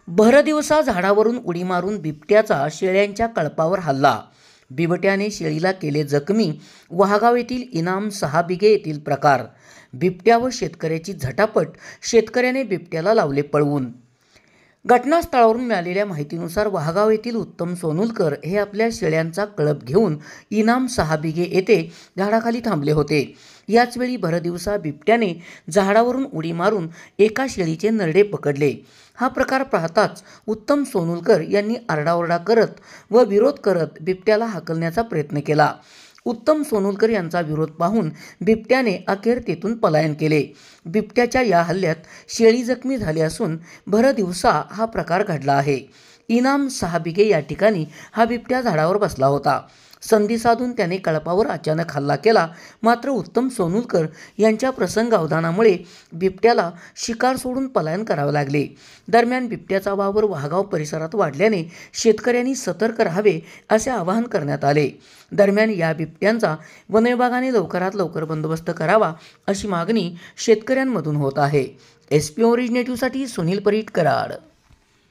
भरदिवसा झाडावरून उडी मारून बिबट्याचा शेळ्यांच्या कळपावर हल्ला. बिबट्याने शेळीला केले जखमी. वाहगाव येथील इनाम 6 बिघे येथील प्रकार. बिबट्या व शेतकऱ्याची झटापट. शेतकऱ्याने बिबट्याला लावले पळवून. घटनास्थळावरून मिळालेल्या माहितीनुसार वाहगाव येथील उत्तम सोनुलकर हे आपल्या शेळ्यांचा कळप घेऊन इनाम 6 बिघे येथे झाडाखाली थांबले होते. याचवेळी भरदिवसा बिबट्याने झाडावरून उडी मारून एका शेळीचे नरडे पकडले. हा प्रकार पाहताच उत्तम सोनुलकर यांनी आरडाओरडा करत व विरोध करत बिबट्याला हाकलण्याचा प्रयत्न केला. उत्तम सोनुलकर यांचा विरोध पाहून बिबट्याने अखेर तेथून पलायन केले. बिबट्याच्या या हल्ल्यात शेळी जखमी झाली असून भरदिवसा हा प्रकार घडला आहे. इनाम 6 बिघे या ठिकाणी हा बिबट्या झाडावर बसला होता. संधी साधून त्याने कळपावर अचानक हल्ला केला. मात्र उत्तम सोनुलकर यांच्या प्रसंगावधानामुळे बिबट्याला शिकार सोडून पलायन करावे लागले. दरम्यान बिबट्याचा वावर वाहगाव परिसरात वाढल्याने शेतकऱ्यांनी सतर्क राहावे असे आवाहन करण्यात आले. दरम्यान या बिबट्यांचा वनविभागाने लवकरात लवकर बंदोबस्त करावा अशी मागणी शेतकऱ्यांमधून होत आहे. SP ओरिजिनेटिव्हसाठी सुनील परीट, कराड.